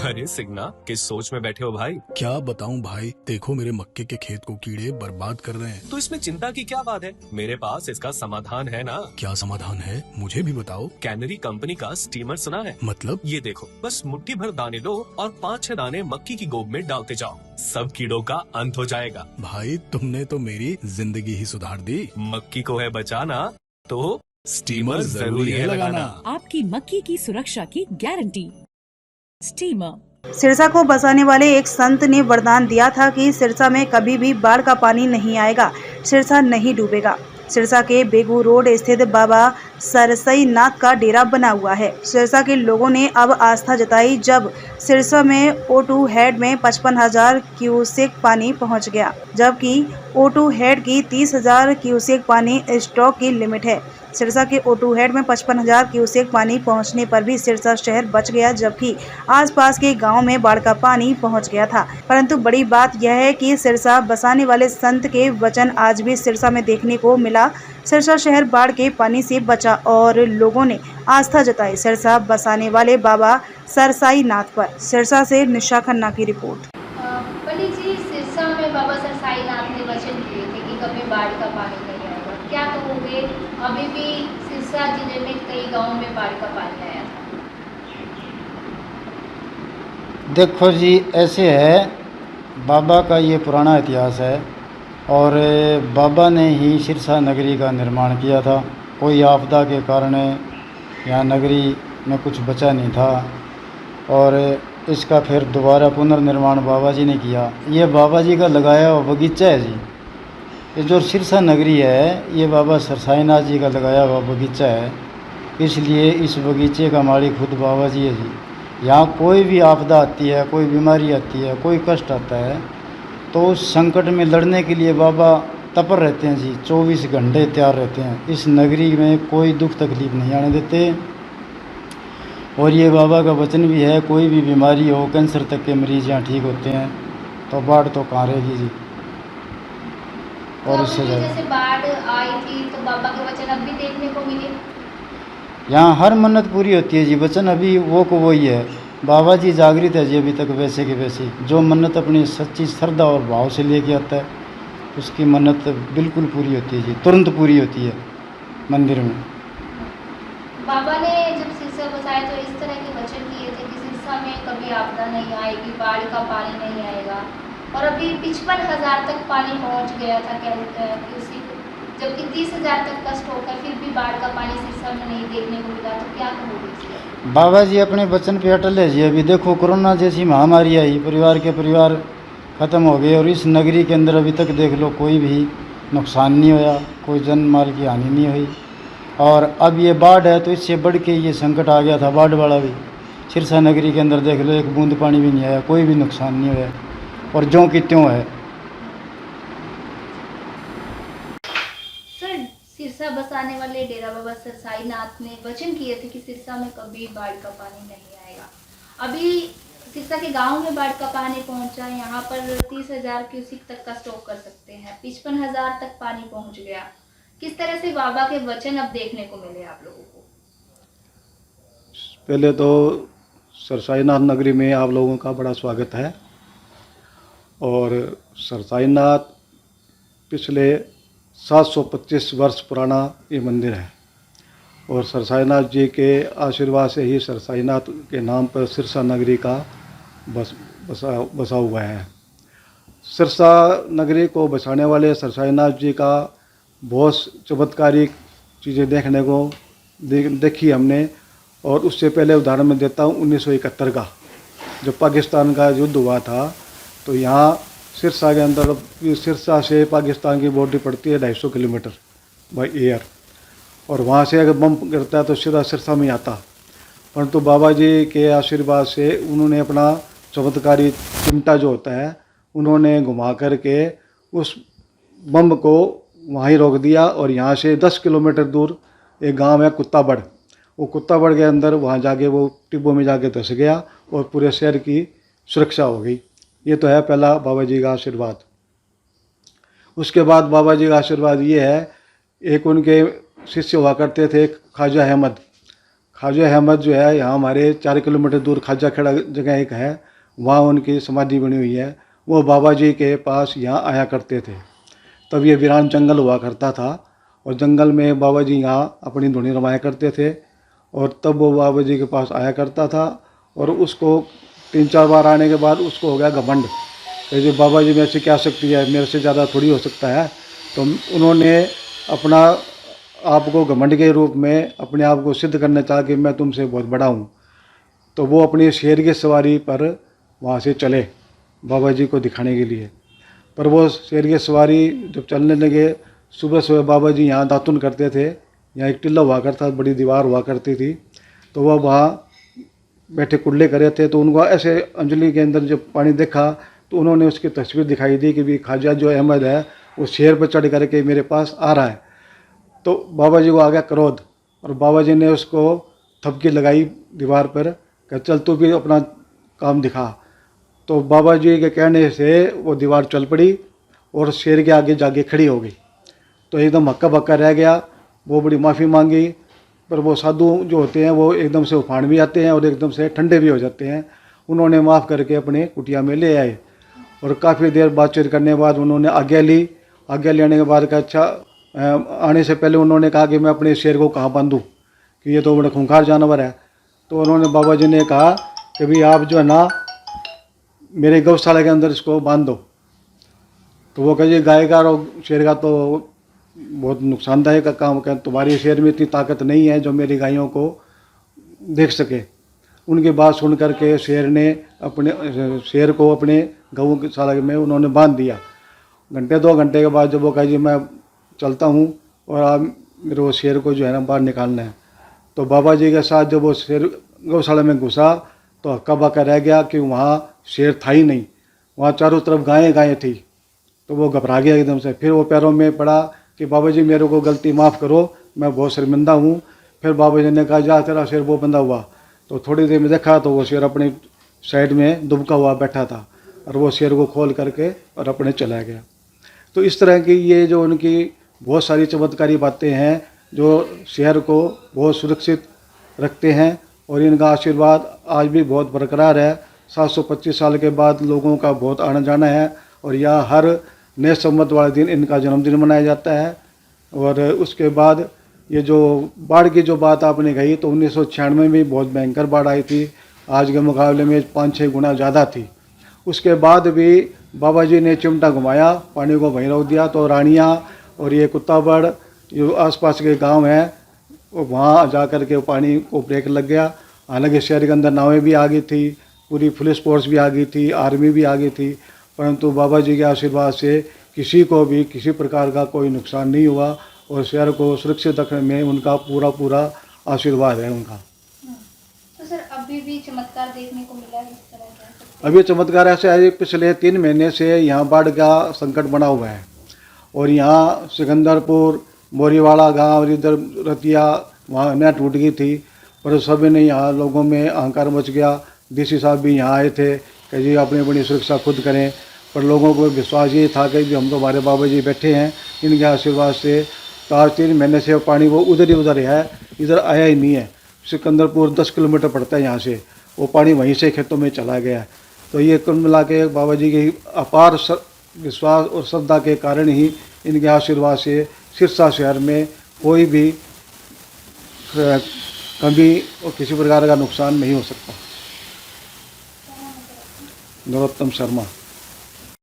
अरे सिग्ना, किस सोच में बैठे हो भाई? क्या बताऊं भाई, देखो मेरे मक्के के खेत को कीड़े बर्बाद कर रहे हैं। तो इसमें चिंता की क्या बात है, मेरे पास इसका समाधान है ना। क्या समाधान है, मुझे भी बताओ। कैनरी कंपनी का स्टीमर सुना है? मतलब? ये देखो, बस मुट्ठी भर दाने लो और 5-6 दाने मक्की की गोब में डालते जाओ, सब कीड़ों का अंत हो जाएगा। भाई तुमने तो मेरी जिंदगी ही सुधार दी। मक्की को है बचाना तो स्टीमर जरूरी है लगाना। आपकी मक्की की सुरक्षा की गारंटी। स्टीमर। सिरसा को बसाने वाले एक संत ने वरदान दिया था कि सिरसा में कभी भी बाढ़ का पानी नहीं आएगा, सिरसा नहीं डूबेगा। सिरसा के बेगू रोड स्थित बाबा सरसई नाथ का डेरा बना हुआ है। सिरसा के लोगों ने अब आस्था जताई जब सिरसा में O2 हेड में 55,000 क्यूसेक पानी पहुंच गया, जबकि O2 हेड की 30,000 क्यूसेक पानी स्टॉक की लिमिट है। सिरसा के O2 हेड में 55,000 क्यूसेक पानी पहुंचने पर भी सिरसा शहर बच गया, जबकि आसपास के गांव में बाढ़ का पानी पहुंच गया था। परंतु बड़ी बात यह है कि सिरसा बसाने वाले संत के वचन आज भी सिरसा में देखने को मिला। सिरसा शहर बाढ़ के पानी से बचा और लोगों ने आस्था जताई सिरसा बसाने वाले बाबा सरसाई नाथ पर। सिरसा से निशा खन्ना की रिपोर्ट। पंडित जी, सिरसा में बाबा सरसाई नाथ ने वचन दिए थे कि कभी बाढ़ का पानी नहीं आएगा, क्या कहोगे? अभी भी सिरसा जिले में कई गांवों में बाढ़ का पानी आया था। देखो जी, ऐसे है, बाबा का ये पुराना इतिहास है और बाबा ने ही सिरसा नगरी का निर्माण किया था। कोई आपदा के कारण यहाँ नगरी में कुछ बचा नहीं था और इसका फिर दोबारा पुनर्निर्माण बाबा जी ने किया। ये बाबा जी का लगाया हुआ बगीचा है जी। ये जो सिरसा नगरी है ये बाबा सरसाईनाथ जी का लगाया हुआ बगीचा है, इसलिए इस बगीचे का मालिक खुद बाबा जी है जी। यहाँ कोई भी आपदा आती है, कोई बीमारी आती है, कोई कष्ट आता है तो उस संकट में लड़ने के लिए बाबा तत्पर रहते हैं जी, 24 घंटे तैयार रहते हैं। इस नगरी में कोई दुख तकलीफ नहीं आने देते और ये बाबा का वचन भी है, कोई भी बीमारी हो, कैंसर तक के मरीज यहाँ ठीक होते हैं, तो बाढ़ तो कहाँ रहेगी जी। और इससे जैसे बाढ़ आई थी तो बाबा के वचन अब भी देखने को मिले। यहाँ हर मन्नत पूरी होती है जी, वचन अभी वो को वही है। बाबा जी जागृत है जी अभी तक वैसे के वैसे। जो मन्नत अपनी सच्ची श्रद्धा और भाव से लेके आता है उसकी मन्नत बिल्कुल पूरी होती है जी, तुरंत पूरी होती है मंदिर में। बाबा ने जब सिरसा बसाया तो इस तरह के वचन किए थे कि सिरसा में कभी आपदा नहीं आएगी, बाढ़ का पानी नहीं आएगा, और अभी 55,000 तक पानी पहुंच गया था क्यूसेक, जबकि 30,000 तक का स्टॉक है, फिर भी बाढ़ का पानी सिरसा में नहीं देखने को मिला, तो क्या कहोगे? बाबा जी अपने वचन पे अटल है जी। अभी देखो कोरोना जैसी महामारी आई, परिवार के परिवार ख़त्म हो गए और इस नगरी के अंदर अभी तक देख लो कोई भी नुकसान नहीं होया, कोई जन माल की हानि नहीं हुई। और अब ये बाढ़ है तो इससे बढ़ के ये संकट आ गया था बाढ़ वाला भी। सिरसा नगरी के अंदर देख लो एक बूंद पानी भी नहीं आया, कोई भी नुकसान नहीं हुआ और ज्यों की त्यों है। सर, सिरसा बसाने वाले डेरा बाबा सरसाई नाथ ने वचन किए थे कि सिरसा में कभी बाढ़ का पानी नहीं आएगा। अभी सिरसा के गांव में बाढ़ का पानी पहुंचा, यहाँ पर 30,000 क्यूसेक तक का स्टॉक कर सकते हैं, 55,000 तक पानी पहुंच गया। किस तरह से बाबा के वचन अब देखने को मिले आप लोगों को? पहले तो सरसाईनाथ नगरी में आप लोगों का बड़ा स्वागत है। और सरसाईनाथ पिछले 725 वर्ष पुराना ये मंदिर है और सरसाईनाथ जी के आशीर्वाद से ही सरसाईनाथ के नाम पर सिरसा नगरी का बसा हुआ है। सिरसा नगरी को बसाने वाले सरसाईनाथ जी का बहुत चमत्कारिक चीज़ें देखने को देखी हमने। और उससे पहले उदाहरण मैं देता हूँ 1971 का, जब पाकिस्तान का युद्ध हुआ था तो यहाँ सिरसा के अंदर, सिरसा से पाकिस्तान की बॉर्डर पड़ती है 250 किलोमीटर बाई एयर, और वहाँ से अगर बम गिरता है तो सीधा सिरसा में आता। परंतु बाबा जी के आशीर्वाद से उन्होंने अपना चमत्कारी चिमटा जो होता है उन्होंने घुमा करके उस बम को वहाँ ही रोक दिया और यहाँ से 10 किलोमीटर दूर एक गांव है कुत्ताबड़, वो कुत्ताबड़ के अंदर वहाँ जाके वो टिब्बों में जाके धंस गया और पूरे शहर की सुरक्षा हो गई। ये तो है पहला बाबा जी का आशीर्वाद। उसके बाद बाबा जी का आशीर्वाद ये है, एक उनके शिष्य हुआ करते थे ख्वाजा अहमद। ख्वाजा अहमद जो है यहाँ हमारे 4 किलोमीटर दूर खाजा खेड़ा जगह एक है, वहाँ उनकी समाधि बनी हुई है। वो बाबा जी के पास यहाँ आया करते थे। तब ये वीरान जंगल हुआ करता था और जंगल में बाबा जी यहाँ अपनी धुनी रमाया करते थे और तब वो बाबा जी के पास आया करता था। और उसको 3-4 बार आने के बाद उसको हो गया घमंड कि जो बाबा जी मेरे से क्या शक्ति है, मेरे से ज़्यादा थोड़ी हो सकता है। तो उन्होंने अपना आप को घमंड के रूप में अपने आप को सिद्ध करना चाहा कि मैं तुमसे बहुत बड़ा हूँ। तो वो अपनी शेर की सवारी पर वहाँ से चले बाबा जी को दिखाने के लिए। पर वो शेर की सवारी जब चलने लगे, सुबह सुबह बाबा जी यहाँ दातुन करते थे। यहाँ एक टिल्ला हुआ करता, बड़ी दीवार हुआ करती थी, तो वह वहाँ बैठे कुल्ले करे थे। तो उनको ऐसे अंजलि के अंदर जब पानी देखा तो उन्होंने उसकी तस्वीर दिखाई दी कि भी ख्वाजा जो अहमद है वो शेर पर चढ़ करके मेरे पास आ रहा है। तो बाबा जी को आ गया क्रोध और बाबा जी ने उसको थपकी लगाई दीवार पर कि चल तू भी अपना काम दिखा। तो बाबा जी के कहने से वो दीवार चल पड़ी और शेर के आगे जाके खड़ी हो गई। तो एकदम हक्का बक्का रह गया। वो बड़ी माफ़ी मांगी, पर वो साधु जो होते हैं वो एकदम से उफान भी आते हैं और एकदम से ठंडे भी हो जाते हैं। उन्होंने माफ़ करके अपने कुटिया में ले आए और काफ़ी देर बातचीत करने के बाद उन्होंने आज्ञा ली। आज्ञा लेने के बाद कहा अच्छा, आने से पहले उन्होंने कहा कि मैं अपने शेर को कहाँ बांधूँ कि ये तो बड़ा खूंखार जानवर है। तो उन्होंने बाबा जी ने कहा कि भाई आप जो है ना मेरे गौशाला के अंदर इसको बांध दो। तो वो कहे गाय का और शेर का तो बहुत नुकसानदायक काम है, तुम्हारे शेर में इतनी ताकत नहीं है जो मेरी गायों को देख सके। उनकी बात सुन करके शेर ने अपने शेर को अपने गौशाला में उन्होंने बांध दिया। घंटे 2 घंटे के बाद जब वो कहे जी मैं चलता हूँ और आप मेरे वो शेर को जो है ना बाहर निकालना है, तो बाबा जी के साथ जब वो शेर गौशाला में घुसा तो हक्का बक्का रह गया कि वहाँ शेर था ही नहीं, वहाँ चारों तरफ गायें गायें थी। तो वो घबरा गया एकदम से। फिर वो पैरों में पड़ा कि बाबा जी मेरे को गलती माफ़ करो, मैं बहुत शर्मिंदा हूँ। फिर बाबा जी ने कहा जा तेरा शेर वो बंधा हुआ। तो थोड़ी देर में देखा तो वो शेर अपनी साइड में दुबका हुआ बैठा था और वो शेर को खोल करके और अपने चला गया। तो इस तरह की ये जो उनकी बहुत सारी चमत्कारी बातें हैं जो शहर को बहुत सुरक्षित रखते हैं और इनका आशीर्वाद आज भी बहुत बरकरार है। 725 साल के बाद लोगों का बहुत आना जाना है और यहाँ हर नए संवत वाले दिन इनका जन्मदिन मनाया जाता है। और उसके बाद ये जो बाढ़ की जो बात आपने कही तो 1996 में भी बहुत भयंकर बाढ़ आई थी, आज के मुकाबले में 5-6 गुना ज़्यादा थी। उसके बाद भी बाबा जी ने चिमटा घुमाया, पानी को वहीं रोक दिया। तो रानिया और ये कुत्ताबड़ जो आसपास के गांव हैं वहाँ जा कर के पानी को ब्रेक लग गया। हालांकि शहर के अंदर नावें भी आ गई थी, पूरी पुलिस फोर्स भी आ गई थी, आर्मी भी आ गई थी, परंतु बाबा जी के आशीर्वाद से किसी को भी किसी प्रकार का कोई नुकसान नहीं हुआ और शहर को सुरक्षित रखने में उनका पूरा आशीर्वाद है उनका। तो सर अभी भी चमत्कार देखने को मिला है इस तरह का? अभी चमत्कार ऐसे है, पिछले 3 महीने से यहाँ बाढ़ का संकट बना हुआ है और यहाँ सिकंदरपुर, मोरीवाड़ा गांव, इधर रतिया वहाँ नहर टूट गई थी, पर सभी ने यहाँ लोगों में अहंकार मच गया। डीसी साहब भी यहाँ आए थे कि जी अपनी अपनी सुरक्षा खुद करें, पर लोगों को विश्वास ये था कि हम तो हमारे बाबा जी बैठे हैं, इनके आशीर्वाद से तो आज 3 महीने से पानी वो उधर है, इधर आया ही नहीं है। सिकंदरपुर 10 किलोमीटर पड़ता है यहाँ से, वो पानी वहीं से खेतों में चला गया है। तो ये कुल मिला के बाबा जी के अपार विश्वास और श्रद्धा के कारण ही इनके आशीर्वाद से सिरसा शहर में कोई भी कभी और किसी प्रकार का नुकसान नहीं हो सकता। नरोत्तम शर्मा।